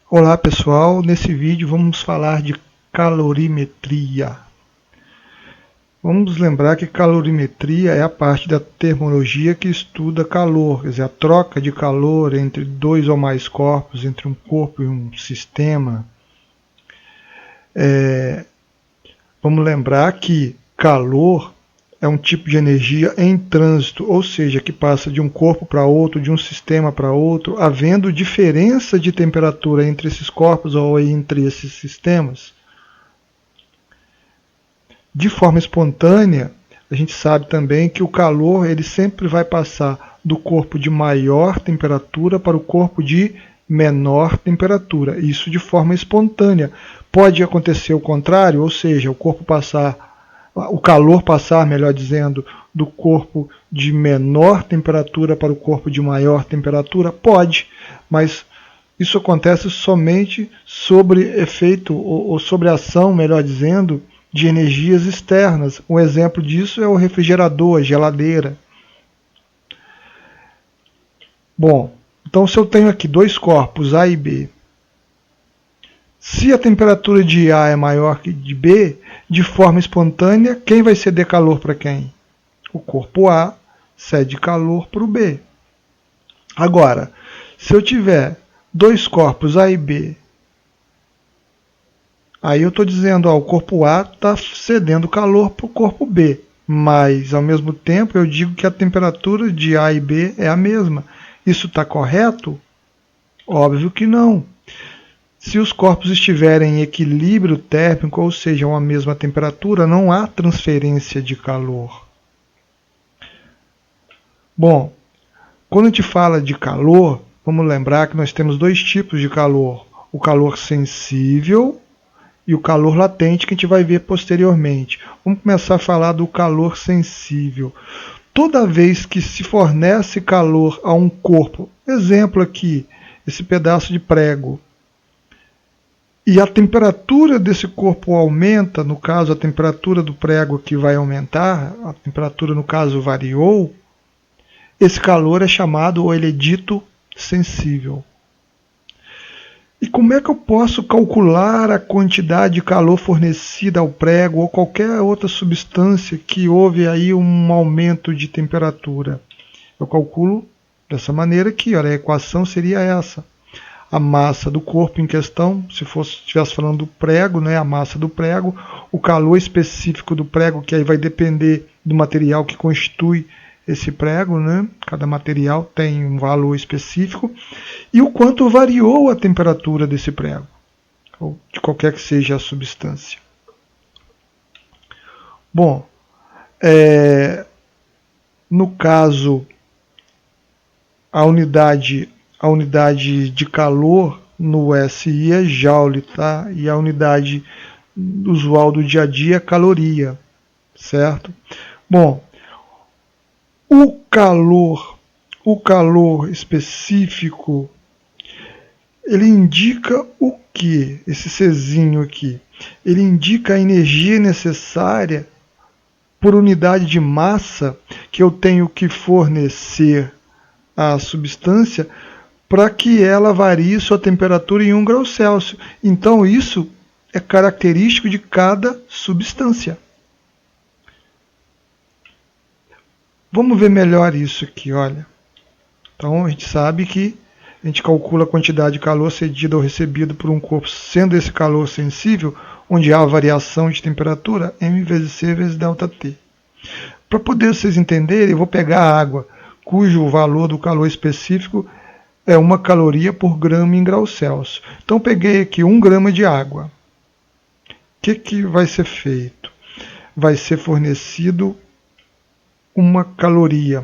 Olá pessoal, nesse vídeo vamos falar de calorimetria. Vamos lembrar que calorimetria é a parte da termologia que estuda calor, quer dizer, a troca de calor entre dois ou mais corpos, entre um corpo e um sistema. Vamos lembrar que calor é um tipo de energia em trânsito, ou seja, que passa de um corpo para outro, de um sistema para outro, havendo diferença de temperatura entre esses corpos ou entre esses sistemas. De forma espontânea, a gente sabe também que o calor ele sempre vai passar do corpo de maior temperatura para o corpo de menor temperatura. Isso de forma espontânea. Pode acontecer o contrário, ou seja, o calor passar, melhor dizendo, do corpo de menor temperatura para o corpo de maior temperatura? Pode, mas isso acontece somente sobre efeito ou sobre ação, melhor dizendo, de energias externas. Um exemplo disso é o refrigerador, a geladeira. Bom, então se eu tenho aqui dois corpos, A e B, se a temperatura de A é maior que de B, de forma espontânea, quem vai ceder calor para quem? O corpo A cede calor para o B. Agora, se eu tiver dois corpos A e B, aí eu estou dizendo, o corpo A está cedendo calor para o corpo B, mas ao mesmo tempo eu digo que a temperatura de A e B é a mesma. Isso está correto? Óbvio que não. Se os corpos estiverem em equilíbrio térmico, ou seja, a mesma temperatura, não há transferência de calor. Bom, quando a gente fala de calor, vamos lembrar que nós temos dois tipos de calor. O calor sensível e o calor latente, que a gente vai ver posteriormente. Vamos começar a falar do calor sensível. Toda vez que se fornece calor a um corpo, exemplo aqui, esse pedaço de prego, e a temperatura desse corpo aumenta, no caso a temperatura do prego que vai aumentar, a temperatura no caso variou, esse calor é chamado, ou ele é dito, sensível. E como é que eu posso calcular a quantidade de calor fornecida ao prego ou qualquer outra substância que houve aí um aumento de temperatura? Eu calculo dessa maneira aqui, olha, a equação seria essa. A massa do corpo em questão, se estivesse falando do prego, né, a massa do prego, o calor específico do prego, que aí vai depender do material que constitui esse prego, né? Cada material tem um valor específico, e o quanto variou a temperatura desse prego, ou de qualquer que seja a substância. Bom, no caso, a unidade de calor no SI é joule, tá? E a unidade usual do dia a dia é caloria, certo? Bom, o calor específico, ele indica o que? Esse Czinho aqui. Ele indica a energia necessária por unidade de massa que eu tenho que fornecer à substância para que ela varie sua temperatura em 1 grau Celsius. Então isso é característico de cada substância. Vamos ver melhor isso aqui, olha. Então a gente sabe que a gente calcula a quantidade de calor cedido ou recebido por um corpo, sendo esse calor sensível, onde há variação de temperatura, m vezes c vezes ΔT. Para poder vocês entenderem, eu vou pegar a água, cujo valor do calor específico é 1 caloria por grama em grau Celsius. Então peguei aqui 1 grama de água. O que vai ser feito? Vai ser fornecido 1 caloria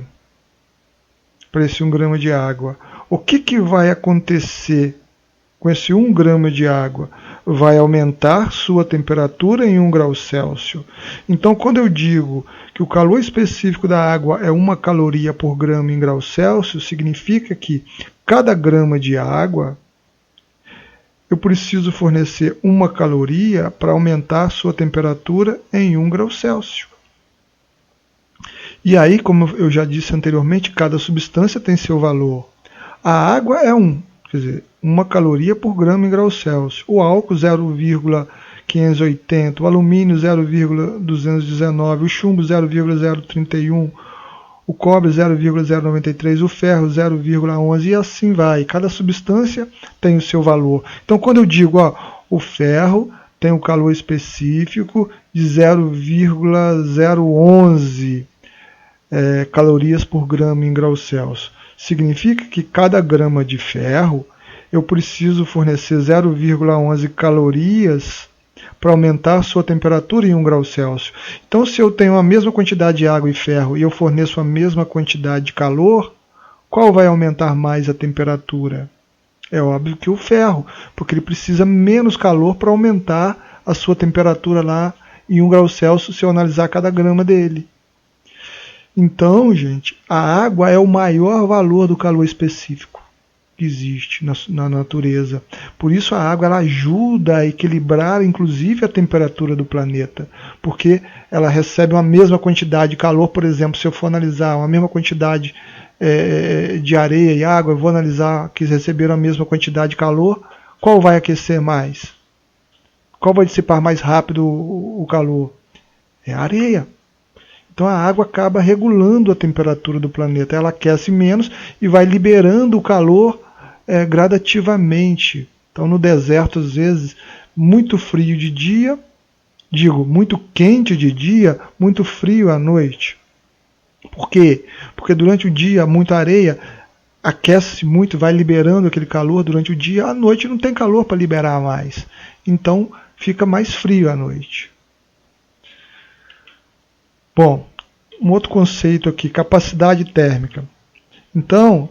para esse 1 grama de água. O que vai acontecer com esse 1 grama de água? Vai aumentar sua temperatura em 1 grau Celsius. Então, quando eu digo que o calor específico da água é 1 caloria por grama em grau Celsius, significa que cada grama de água eu preciso fornecer 1 caloria para aumentar sua temperatura em 1 grau Celsius. E aí, como eu já disse anteriormente, cada substância tem seu valor. A água é 1. quer dizer, 1 caloria por grama em graus Celsius. O álcool 0,580, o alumínio 0,219, o chumbo 0,031, o cobre 0,093, o ferro 0,11 e assim vai. Cada substância tem o seu valor. Então quando eu digo, o ferro tem um calor específico de 0,011 calorias por grama em graus Celsius, significa que cada grama de ferro eu preciso fornecer 0,11 calorias para aumentar a sua temperatura em 1 grau Celsius. Então, se eu tenho a mesma quantidade de água e ferro e eu forneço a mesma quantidade de calor, qual vai aumentar mais a temperatura? É óbvio que o ferro, porque ele precisa menos calor para aumentar a sua temperatura lá em 1 grau Celsius se eu analisar cada grama dele. Então, gente, a água é o maior valor do calor específico que existe na natureza. Por isso a água ela ajuda a equilibrar, inclusive, a temperatura do planeta, porque ela recebe uma mesma quantidade de calor. Por exemplo, se eu for analisar uma mesma quantidade de areia e água, eu vou analisar que receberam a mesma quantidade de calor, qual vai aquecer mais? Qual vai dissipar mais rápido o calor? É a areia. Então a água acaba regulando a temperatura do planeta, ela aquece menos e vai liberando o calor gradativamente. Então no deserto, às vezes, muito frio de dia, muito quente de dia, muito frio à noite. Por quê? Porque durante o dia, muita areia aquece muito, vai liberando aquele calor durante o dia, à noite não tem calor para liberar mais. Então fica mais frio à noite. Bom, um outro conceito aqui, capacidade térmica. Então,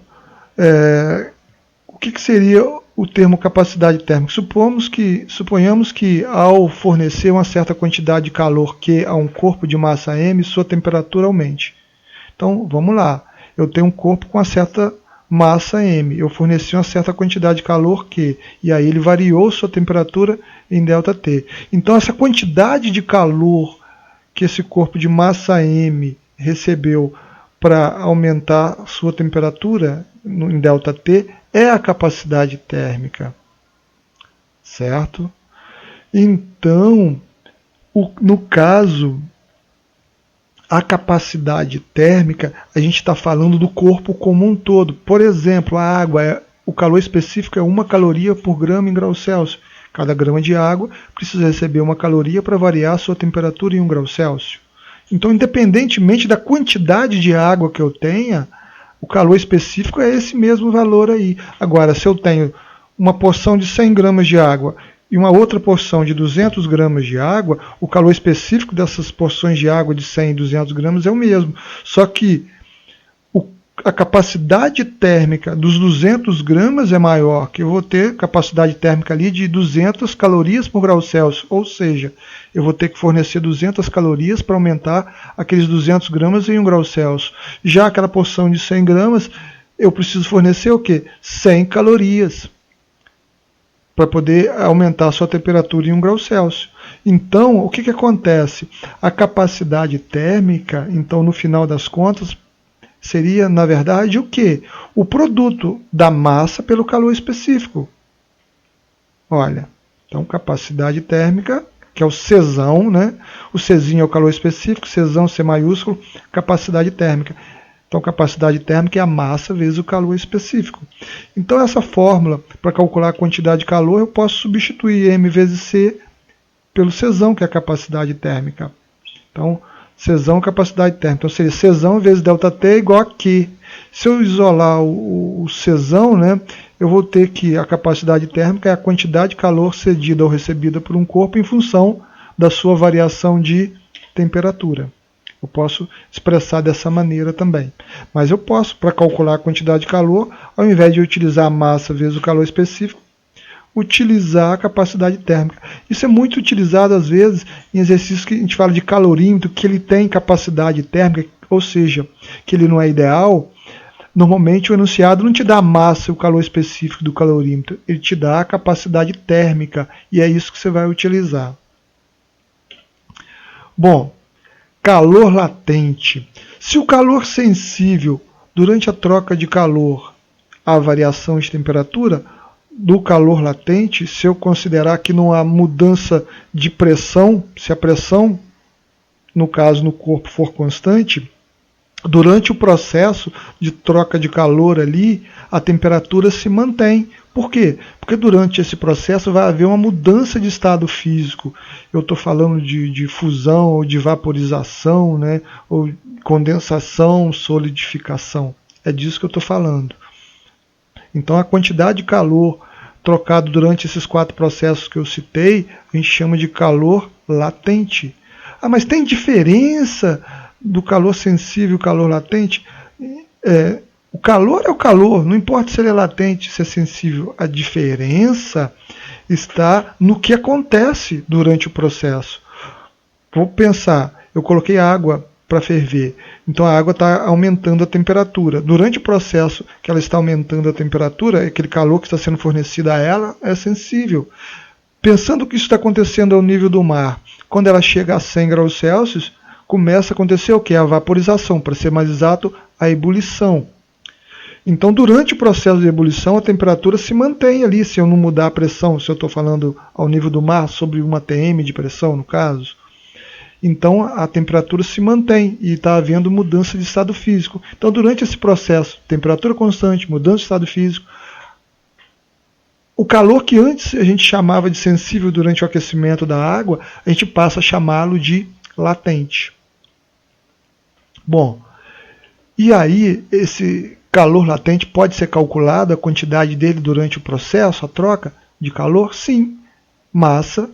o que seria o termo capacidade térmica? Suponhamos que ao fornecer uma certa quantidade de calor Q a um corpo de massa M, sua temperatura aumente. Então, vamos lá. Eu tenho um corpo com uma certa massa M. Eu forneci uma certa quantidade de calor Q. E aí ele variou sua temperatura em ΔT. Então, essa quantidade de calor que esse corpo de massa M recebeu para aumentar sua temperatura em ΔT é a capacidade térmica, certo? Então, no caso, a capacidade térmica, a gente está falando do corpo como um todo. Por exemplo, a água, o calor específico é 1 caloria por grama em graus Celsius. Cada grama de água precisa receber 1 caloria para variar a sua temperatura em 1 grau Celsius. Então, independentemente da quantidade de água que eu tenha, o calor específico é esse mesmo valor aí. Agora, se eu tenho uma porção de 100 gramas de água e uma outra porção de 200 gramas de água, o calor específico dessas porções de água de 100 e 200 gramas é o mesmo. Só que a capacidade térmica dos 200 gramas é maior, que eu vou ter capacidade térmica ali de 200 calorias por grau Celsius, ou seja, eu vou ter que fornecer 200 calorias para aumentar aqueles 200 gramas em 1 grau Celsius. Já aquela porção de 100 gramas, eu preciso fornecer o quê? 100 calorias para poder aumentar a sua temperatura em 1 grau Celsius. Então, o que acontece? A capacidade térmica, então, no final das contas, seria, na verdade, o quê? O produto da massa pelo calor específico. Olha, então capacidade térmica, que é o Czão, né? O Czinho é o calor específico, Czão, C maiúsculo, capacidade térmica. Então capacidade térmica é a massa vezes o calor específico. Então essa fórmula, para calcular a quantidade de calor, eu posso substituir M vezes C pelo Czão, que é a capacidade térmica. Então, Czão capacidade térmica. Então seria Czão vezes ΔT igual a Q. Se eu isolar o Czão, né, eu vou ter que a capacidade térmica é a quantidade de calor cedida ou recebida por um corpo em função da sua variação de temperatura. Eu posso expressar dessa maneira também. Mas eu posso, para calcular a quantidade de calor, ao invés de utilizar a massa vezes o calor específico, utilizar a capacidade térmica. Isso é muito utilizado às vezes em exercícios que a gente fala de calorímetro, que ele tem capacidade térmica, ou seja, que ele não é ideal. Normalmente o enunciado não te dá a massa e o calor específico do calorímetro, ele te dá a capacidade térmica, e é isso que você vai utilizar. Bom, calor latente. Se o calor sensível durante a troca de calor a variação de temperatura do calor latente, se eu considerar que não há mudança de pressão, se a pressão, no caso no corpo, for constante, durante o processo de troca de calor ali, a temperatura se mantém. Por quê? Porque durante esse processo vai haver uma mudança de estado físico. Eu estou falando de fusão ou de vaporização, né? Ou condensação, solidificação. É disso que eu estou falando. Então a quantidade de calor trocado durante esses 4 processos que eu citei, a gente chama de calor latente. Ah, mas tem diferença do calor sensível e calor latente? O calor é o calor, não importa se ele é latente, se é sensível. A diferença está no que acontece durante o processo. Vou pensar, eu coloquei água para ferver, então a água está aumentando a temperatura. Durante o processo que ela está aumentando a temperatura, aquele calor que está sendo fornecido a ela é sensível. Pensando que isso está acontecendo ao nível do mar, quando ela chega a 100 graus Celsius, começa a acontecer o que? A vaporização, para ser mais exato, a ebulição. Então, durante o processo de ebulição, a temperatura se mantém ali, se eu não mudar a pressão, se eu estou falando ao nível do mar, sobre 1 atm de pressão, no caso. Então, a temperatura se mantém e está havendo mudança de estado físico. Então, durante esse processo, temperatura constante, mudança de estado físico, o calor que antes a gente chamava de sensível durante o aquecimento da água, a gente passa a chamá-lo de latente. Bom, e aí esse calor latente pode ser calculado, a quantidade dele durante o processo, a troca de calor? Sim. Massa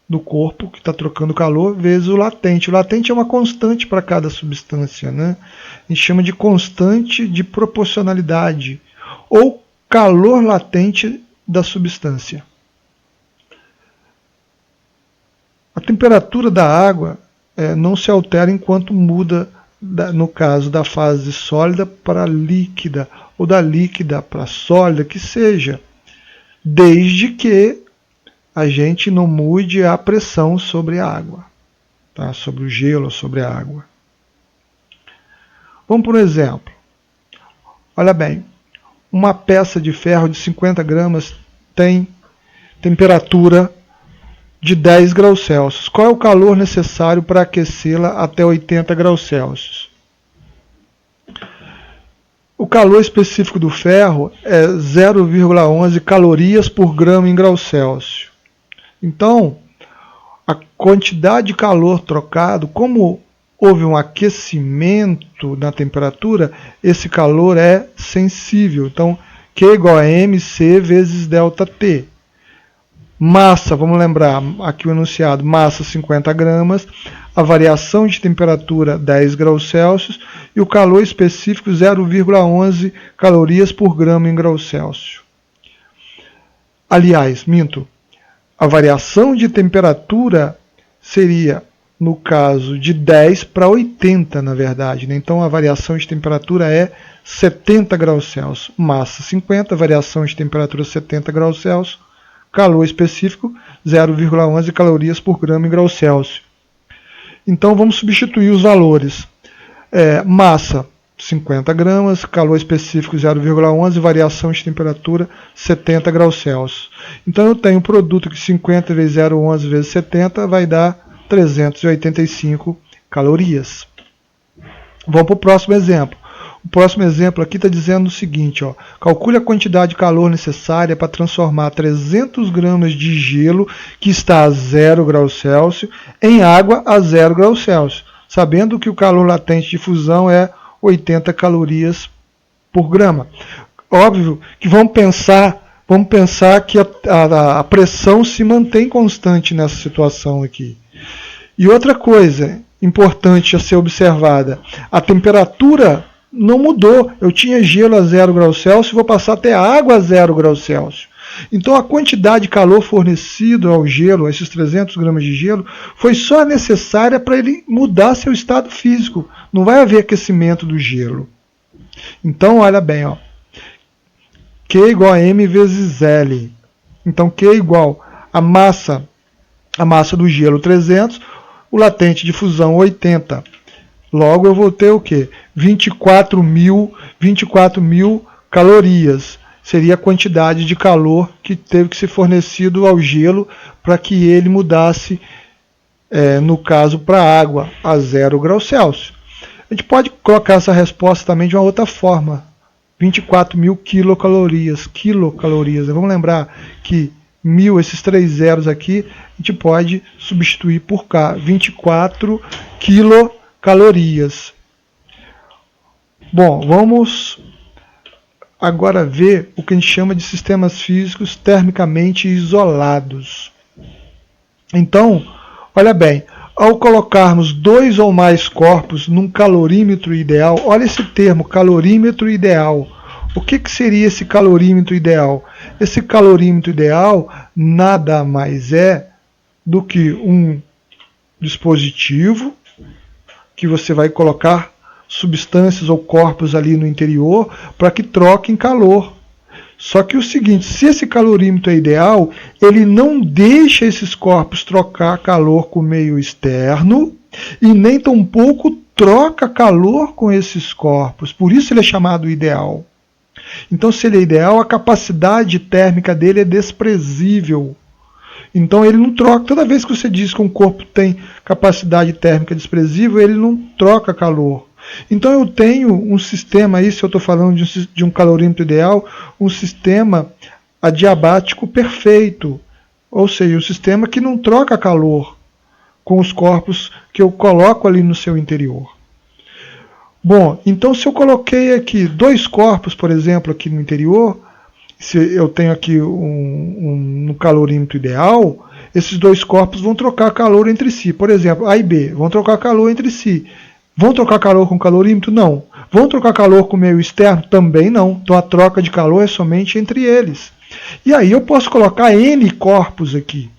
do corpo que está trocando calor vezes o latente. O latente é uma constante para cada substância, né? A gente chama de constante de proporcionalidade, ou calor latente da substância. A temperatura da água não se altera enquanto muda, no caso da fase sólida para líquida, ou da líquida para sólida, que seja, desde que a gente não mude a pressão sobre a água, tá? Sobre o gelo, sobre a água. Vamos por um exemplo. Olha bem, uma peça de ferro de 50 gramas tem temperatura de 10 graus Celsius. Qual é o calor necessário para aquecê-la até 80 graus Celsius? O calor específico do ferro é 0,11 calorias por grama em graus Celsius. Então, a quantidade de calor trocado, como houve um aquecimento na temperatura, esse calor é sensível. Então, Q igual a mc vezes ΔT. Massa, vamos lembrar aqui o enunciado, massa 50 gramas, a variação de temperatura 10 graus Celsius e o calor específico 0,11 calorias por grama em graus Celsius. Aliás, minto, a variação de temperatura seria, no caso, de 10 para 80, na verdade, né? Então a variação de temperatura é 70 graus Celsius. Massa 50, variação de temperatura 70 graus Celsius. Calor específico 0,11 calorias por grama em graus Celsius. Então vamos substituir os valores. Massa 50 gramas, calor específico 0,11, variação de temperatura 70 graus Celsius. Então eu tenho um produto que 50 vezes 0,11 vezes 70 vai dar 385 calorias. Vamos para o próximo exemplo. O próximo exemplo aqui está dizendo o seguinte, ó, calcule a quantidade de calor necessária para transformar 300 gramas de gelo que está a 0 graus Celsius em água a 0 graus Celsius, sabendo que o calor latente de fusão é 80 calorias por grama. Óbvio que vamos pensar que a pressão se mantém constante nessa situação aqui. E outra coisa importante a ser observada, a temperatura não mudou. Eu tinha gelo a 0 graus Celsius, vou passar até água a 0 graus Celsius. Então a quantidade de calor fornecido ao gelo, esses 300 gramas de gelo, foi só necessária para ele mudar seu estado físico. Não vai haver aquecimento do gelo. Então olha bem, ó. Q igual a M vezes L. Então Q igual a massa do gelo 300, o latente de fusão 80. Logo eu vou ter o quê? 24 mil calorias. seria a quantidade de calor que teve que ser fornecido ao gelo para que ele mudasse, no caso para a água, a 0 graus Celsius. A gente pode colocar essa resposta também de uma outra forma. 24.000 quilocalorias. Vamos lembrar que 1000, esses 3 zeros aqui, a gente pode substituir por K. 24 quilocalorias. Bom, vamos agora ver o que a gente chama de sistemas físicos termicamente isolados. Então, olha bem, ao colocarmos 2 ou mais corpos num calorímetro ideal, olha esse termo, calorímetro ideal. O que seria esse calorímetro ideal? Esse calorímetro ideal nada mais é do que um dispositivo que você vai colocar substâncias ou corpos ali no interior para que troquem calor. Só que o seguinte, se esse calorímetro é ideal, ele não deixa esses corpos trocar calor com o meio externo e nem tampouco troca calor com esses corpos. Por isso ele é chamado ideal. Então, se ele é ideal, a capacidade térmica dele é desprezível. Então ele não troca. Toda vez que você diz que um corpo tem capacidade térmica desprezível, ele não troca calor. Então eu tenho um sistema aí, se eu estou falando de um calorímetro ideal, um sistema adiabático perfeito. Ou seja, um sistema que não troca calor com os corpos que eu coloco ali no seu interior. Bom, então se eu coloquei aqui 2 corpos, por exemplo, aqui no interior, se eu tenho aqui um calorímetro ideal, esses 2 corpos vão trocar calor entre si. Por exemplo, A e B vão trocar calor entre si. Vão trocar calor com calorímetro? Não. Vão trocar calor com o meio externo? Também não. Então a troca de calor é somente entre eles. E aí eu posso colocar N corpos aqui,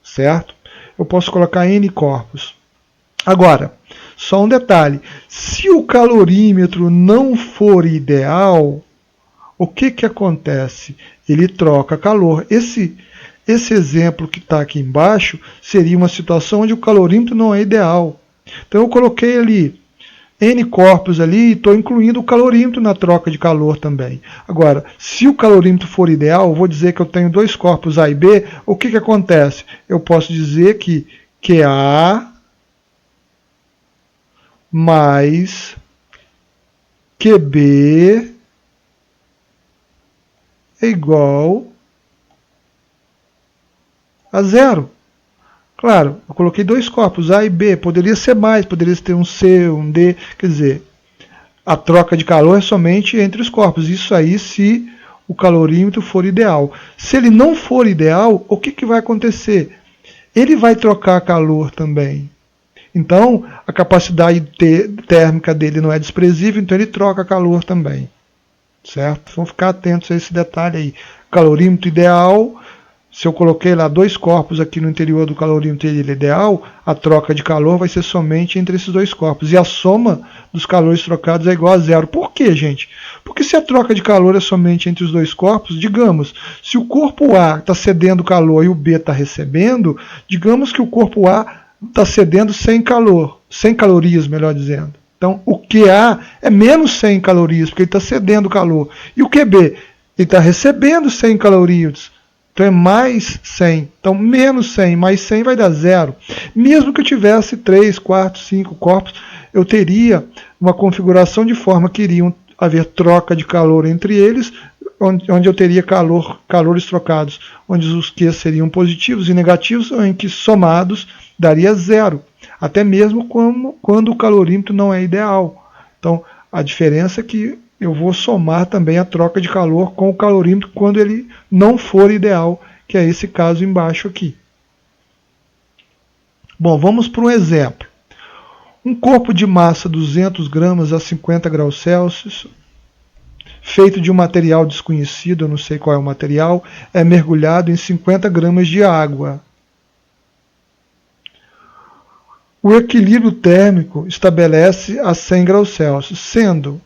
certo? Eu posso colocar N corpos. Agora, só um detalhe. Se o calorímetro não for ideal, o que acontece? Ele troca calor. Esse exemplo que está aqui embaixo seria uma situação onde o calorímetro não é ideal. Então eu coloquei ali N corpos ali e estou incluindo o calorímetro na troca de calor também. Agora, se o calorímetro for ideal, eu vou dizer que eu tenho 2 corpos A e B, o que acontece? Eu posso dizer que QA mais QB é igual a 0. Claro, eu coloquei 2 corpos, A e B, poderia ser mais, poderia ter um C, um D, quer dizer, a troca de calor é somente entre os corpos, isso aí se o calorímetro for ideal. Se ele não for ideal, o que vai acontecer? Ele vai trocar calor também. Então, a capacidade térmica dele não é desprezível, então ele troca calor também. Certo? Vamos ficar atentos a esse detalhe aí. Calorímetro ideal, se eu coloquei lá 2 corpos aqui no interior do calorímetro ideal, a troca de calor vai ser somente entre esses 2 corpos. E a soma dos calores trocados é igual a 0. Por quê, gente? Porque se a troca de calor é somente entre os 2 corpos, digamos, se o corpo A está cedendo calor e o B está recebendo, digamos que o corpo A está cedendo 100 calor, 100 calorias, melhor dizendo. Então, o QA é menos 100 calorias, porque ele está cedendo calor. E o QB, ele está recebendo 100 calorias. Então é mais 100. Então menos 100 mais 100 vai dar 0. Mesmo que eu tivesse 3, 4, 5 corpos, eu teria uma configuração de forma que iriam haver troca de calor entre eles, onde eu teria calores trocados, onde os Q seriam positivos e negativos, em que somados daria 0. Até mesmo quando o calorímetro não é ideal. Então a diferença é que eu vou somar também a troca de calor com o calorímetro quando ele não for ideal, que é esse caso embaixo aqui. Bom, vamos para um exemplo. Um corpo de massa 200 gramas a 50 graus Celsius, feito de um material desconhecido, eu não sei qual é o material, é mergulhado em 50 gramas de água. O equilíbrio térmico estabelece a 100 graus Celsius, sendo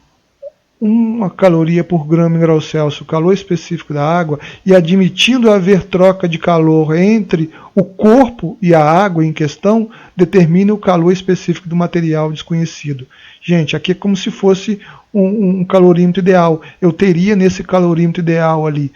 uma caloria por grama em grau Celsius, o calor específico da água, e admitindo haver troca de calor entre o corpo e a água em questão, determina o calor específico do material desconhecido. Gente, aqui é como se fosse um calorímetro ideal. Eu teria nesse calorímetro ideal ali,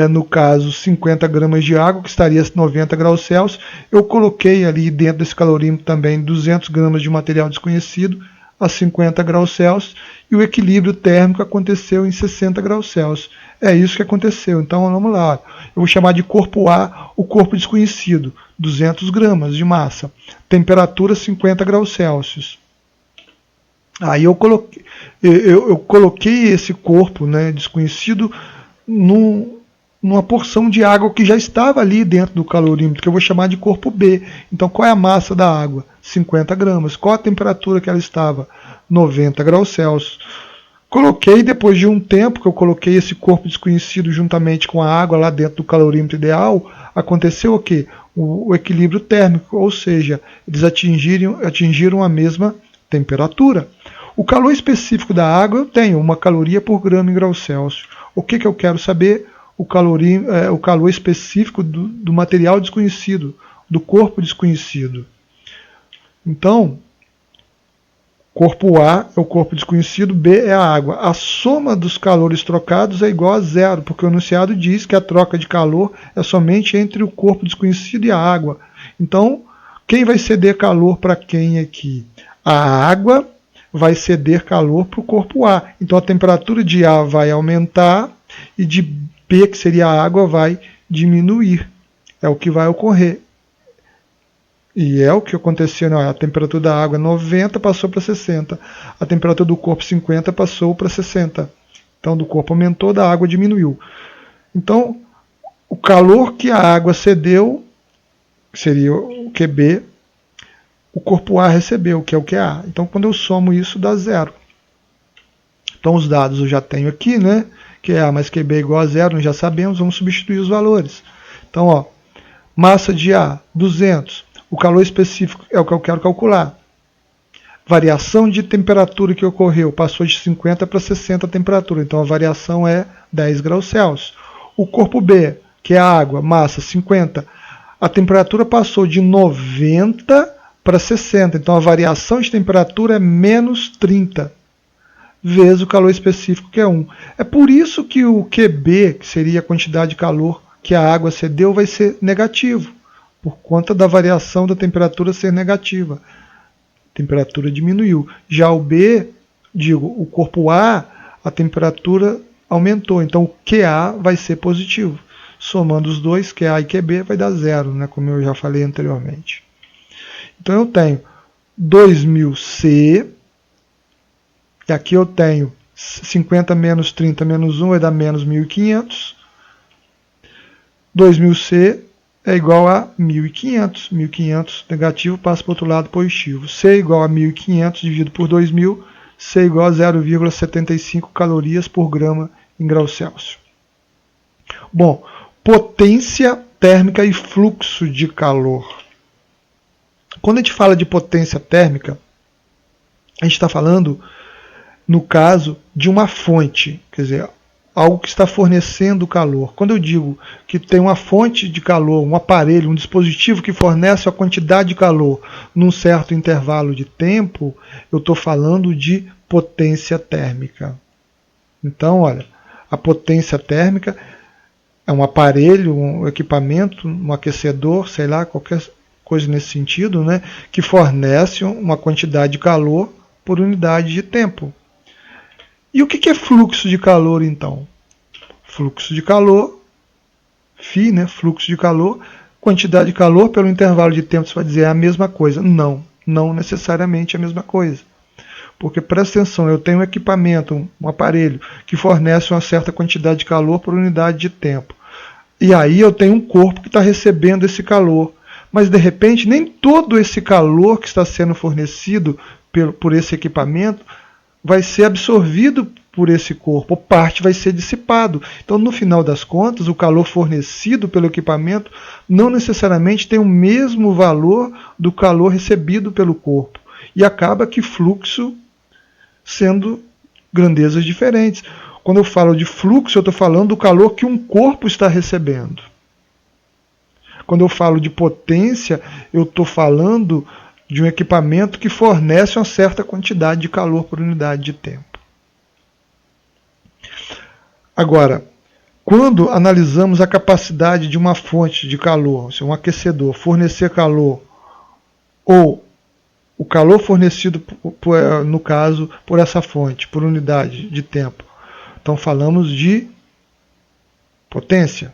no caso, 50 gramas de água, que estaria a 90 graus Celsius. Eu coloquei ali dentro desse calorímetro também 200 gramas de material desconhecido, a 50 graus Celsius, e o equilíbrio térmico aconteceu em 60 graus Celsius. É isso que aconteceu. Então vamos lá. Eu vou chamar de corpo A o corpo desconhecido, 200 gramas de massa, temperatura 50 graus Celsius. Aí eu coloquei esse corpo, né, desconhecido numa porção de água que já estava ali dentro do calorímetro, que eu vou chamar de corpo B. Então qual é a massa da água? 50 gramas. Qual a temperatura que ela estava? 90 graus Celsius. Coloquei, depois de um tempo que eu coloquei esse corpo desconhecido juntamente com a água lá dentro do calorímetro ideal, aconteceu o quê? O equilíbrio térmico, ou seja, eles atingiram a mesma temperatura. O calor específico da água eu tenho, 1 caloria por grama em graus Celsius. O que eu quero saber? O calor específico do material desconhecido, do corpo desconhecido. Então, corpo A é o corpo desconhecido, B é a água. A soma dos calores trocados é igual a zero, porque o enunciado diz que a troca de calor é somente entre o corpo desconhecido e a água. Então, quem vai ceder calor para quem aqui? A água vai ceder calor para o corpo A. Então a temperatura de A vai aumentar e de B, que seria a água, vai diminuir. É o que vai ocorrer. E é o que aconteceu, né? A temperatura da água 90 passou para 60. A temperatura do corpo 50 passou para 60. Então do corpo aumentou, da água diminuiu. Então o calor que a água cedeu, seria o QB, o corpo A recebeu, que é o QA. Então quando eu somo isso dá zero. Então os dados eu já tenho aqui, né? QA mais QB é igual a zero, nós já sabemos, vamos substituir os valores. Então, ó, massa de A, 200. O calor específico é o que eu quero calcular. Variação de temperatura que ocorreu, passou de 50 para 60 a temperatura, então a variação é 10 graus Celsius. O corpo B, que é a água, massa 50, a temperatura passou de 90 para 60, então a variação de temperatura é menos 30, vezes o calor específico, que é 1. É por isso que o QB, que seria a quantidade de calor que a água cedeu, vai ser negativo, por conta da variação da temperatura ser negativa. A temperatura diminuiu. Já o B, o corpo A, a temperatura aumentou. Então o QA vai ser positivo. Somando os dois, QA e QB, vai dar zero, né, como eu já falei anteriormente. Então eu tenho 2000C, e aqui eu tenho 50 menos 30 menos 1 vai dar menos 1500. 2000C é igual a 1500. 1500 negativo passa para o outro lado positivo. C é igual a 1500 dividido por 2000. C é igual a 0,75 calorias por grama em graus Celsius. Bom, potência térmica e fluxo de calor. Quando a gente fala de potência térmica, a gente está falando, no caso, de uma fonte, quer dizer, algo que está fornecendo calor. Quando eu digo que tem uma fonte de calor, um aparelho, um dispositivo que fornece a quantidade de calor num certo intervalo de tempo, eu estou falando de potência térmica. Então, olha, a potência térmica é um aparelho, um equipamento, um aquecedor, sei lá, qualquer coisa nesse sentido, né, que fornece uma quantidade de calor por unidade de tempo. E o que é fluxo de calor, então? Fluxo de calor, φ, né? Fluxo de calor, quantidade de calor pelo intervalo de tempo, você vai dizer é a mesma coisa. Não, não necessariamente é a mesma coisa. Porque, presta atenção, eu tenho um equipamento, um aparelho, que fornece uma certa quantidade de calor por unidade de tempo. E aí eu tenho um corpo que está recebendo esse calor. Mas, de repente, nem todo esse calor que está sendo fornecido por esse equipamento vai ser absorvido por esse corpo, ou parte vai ser dissipado. Então, no final das contas, o calor fornecido pelo equipamento não necessariamente tem o mesmo valor do calor recebido pelo corpo. E acaba que fluxo sendo grandezas diferentes. Quando eu falo de fluxo, eu estou falando do calor que um corpo está recebendo. Quando eu falo de potência, eu estou falando de um equipamento que fornece uma certa quantidade de calor por unidade de tempo. Agora, quando analisamos a capacidade de uma fonte de calor, um aquecedor, fornecer calor, ou o calor fornecido, no caso, por essa fonte, por unidade de tempo, então falamos de potência,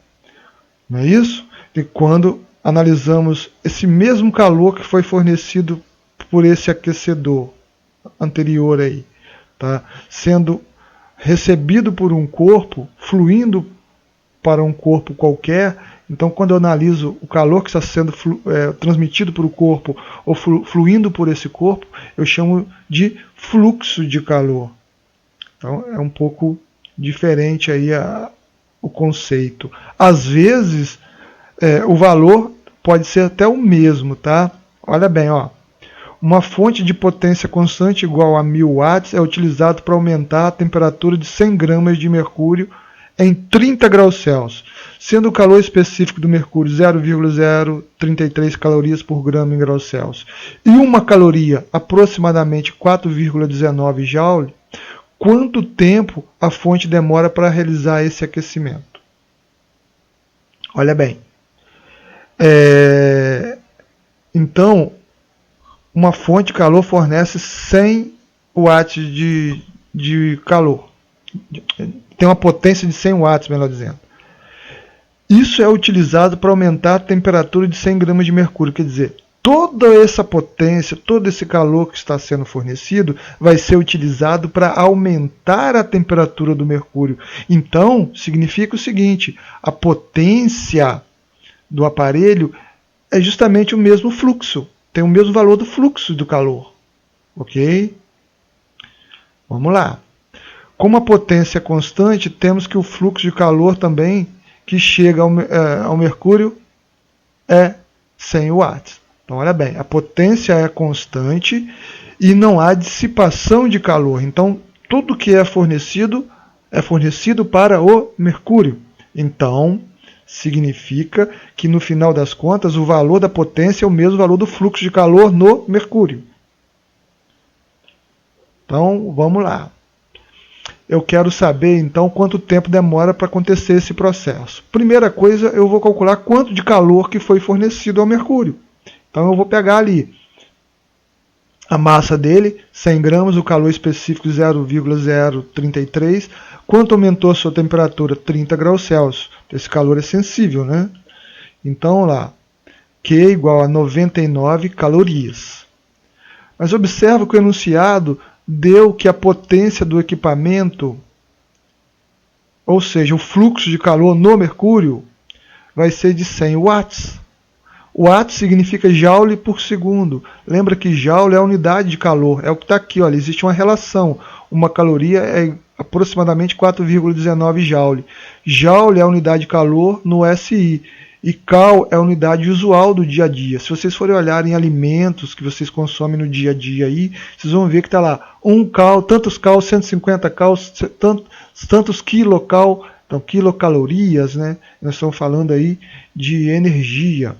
não é isso? E quando analisamos esse mesmo calor que foi fornecido por esse aquecedor anterior aí, tá? Sendo recebido por um corpo, fluindo para um corpo qualquer, então quando eu analiso o calor que está sendo transmitido por o corpo ou fluindo por esse corpo, eu chamo de fluxo de calor. Então é um pouco diferente aí o conceito. Às vezes o valor pode ser até o mesmo, tá? Olha bem, ó. Uma fonte de potência constante igual a 1000 watts é utilizado para aumentar a temperatura de 100 gramas de mercúrio em 30 graus Celsius, sendo o calor específico do mercúrio 0,033 calorias por grama em graus Celsius. E uma caloria, aproximadamente 4,19 joule, quanto tempo a fonte demora para realizar esse aquecimento? Olha bem. Então, uma fonte de calor fornece 100 watts de calor. Tem uma potência de 100 watts, melhor dizendo. Isso é utilizado para aumentar a temperatura de 100 gramas de mercúrio. Quer dizer, toda essa potência, todo esse calor que está sendo fornecido vai ser utilizado para aumentar a temperatura do mercúrio. Então, significa o seguinte, a potência do aparelho é justamente o mesmo fluxo, tem o mesmo valor do fluxo do calor, ok? Vamos lá. Como a potência é constante, temos que o fluxo de calor também que chega ao mercúrio é 100 watts. Então, olha bem, a potência é constante e não há dissipação de calor. Então, tudo que é fornecido para o mercúrio. Então, significa que no final das contas o valor da potência é o mesmo valor do fluxo de calor no mercúrio. Então, vamos lá. Eu quero saber então quanto tempo demora para acontecer esse processo. Primeira coisa, eu vou calcular quanto de calor que foi fornecido ao mercúrio. Então eu vou pegar ali a massa dele, 100 gramas, o calor específico 0,033. Quanto aumentou a sua temperatura? 30 graus Celsius. Esse calor é sensível, né? Então lá, Q igual a 99 calorias. Mas observa que o enunciado deu que a potência do equipamento, ou seja, o fluxo de calor no mercúrio, vai ser de 100 watts. Watts significa joule por segundo. Lembra que joule é a unidade de calor. É o que está aqui, olha, existe uma relação. Uma caloria é aproximadamente 4,19 joule. Joule é a unidade de calor no SI. E cal é a unidade usual do dia a dia. Se vocês forem olhar em alimentos que vocês consomem no dia a dia aí, vocês vão ver que está lá 1 cal, tantos cal, 150 cal, tantos quilocal, então quilocalorias, né? Nós estamos falando aí de energia.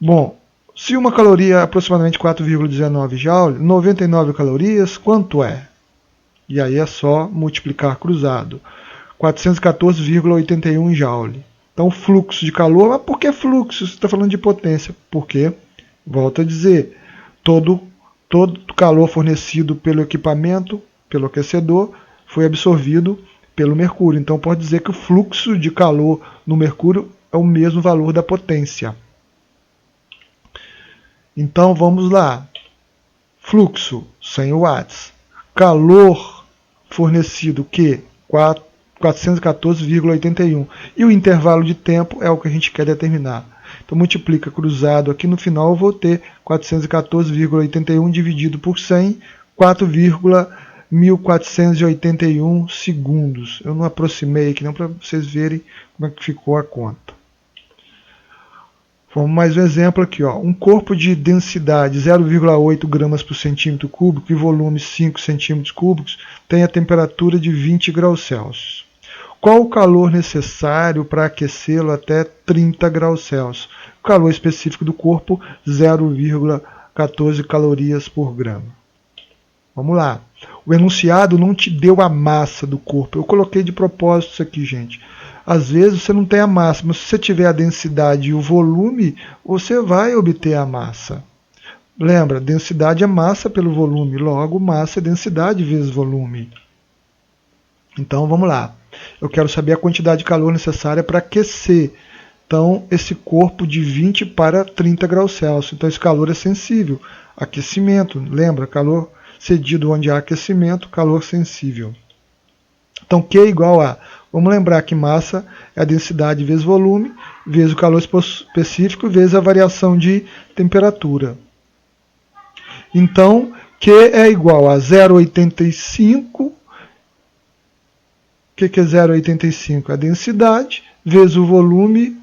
Bom, se uma caloria é aproximadamente 4,19 joule, 99 calorias, quanto é? E aí é só multiplicar cruzado. 414,81 joule. Então, fluxo de calor, mas por que fluxo? Você está falando de potência. Porque, volto a dizer, todo calor fornecido pelo equipamento, pelo aquecedor, foi absorvido pelo mercúrio. Então, pode dizer que o fluxo de calor no mercúrio é o mesmo valor da potência. Então, vamos lá. Fluxo, 100 watts. Calor fornecido, Q, 414,81. E o intervalo de tempo é o que a gente quer determinar. Então multiplica cruzado aqui no final, eu vou ter 414,81 dividido por 100, 4,1481 segundos. Eu não aproximei aqui não para vocês verem como é que ficou a conta. Vamos mais um exemplo aqui, ó. Um corpo de densidade 0,8 gramas por centímetro cúbico e volume 5 centímetros cúbicos tem a temperatura de 20 graus Celsius. Qual o calor necessário para aquecê-lo até 30 graus Celsius? O calor específico do corpo, 0,14 calorias por grama. Vamos lá. O enunciado não te deu a massa do corpo. Eu coloquei de propósito isso aqui, gente. Às vezes você não tem a massa, mas se você tiver a densidade e o volume, você vai obter a massa. Lembra, densidade é massa pelo volume, logo massa é densidade vezes volume. Então vamos lá. Eu quero saber a quantidade de calor necessária para aquecer. Então, esse corpo de 20 para 30 graus Celsius. Então, esse calor é sensível. Aquecimento, lembra, calor cedido onde há aquecimento, calor sensível. Então, Q é igual a, vamos lembrar que massa é a densidade vezes volume, vezes o calor específico, vezes a variação de temperatura. Então, Q é igual a 0,85. O que é 0,85? A densidade, vezes o volume,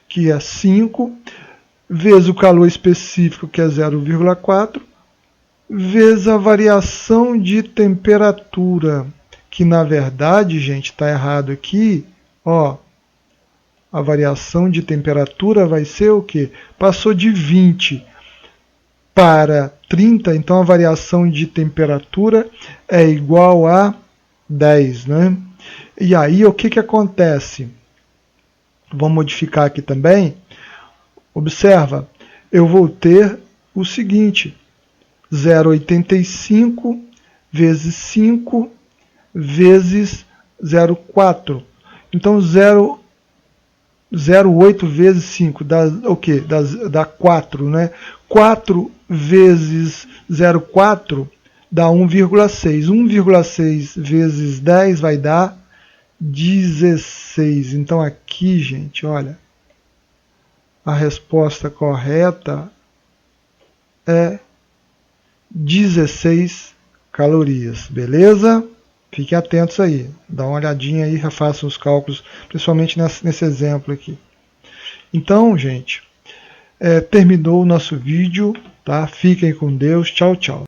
que é 5, vezes o calor específico, que é 0,4, vezes a variação de temperatura, que na verdade, gente, está errado aqui, ó, a variação de temperatura vai ser o quê? Passou de 20 para 30, então a variação de temperatura é igual a 10, né? E aí o que acontece? Vamos modificar aqui também. Observa, eu vou ter o seguinte, 0,85 vezes 5 vezes 0,4. Então 0,8 vezes 5 dá o quê? Dá 4, né? 4 vezes 0,4 dá 1,6. 1,6 vezes 10 vai dar 16. Então aqui, gente, olha, a resposta correta é 16 calorias, beleza? Fiquem atentos aí, dá uma olhadinha aí, refaçam os cálculos, principalmente nesse exemplo aqui. Então, gente, terminou o nosso vídeo, tá? Fiquem com Deus, tchau, tchau.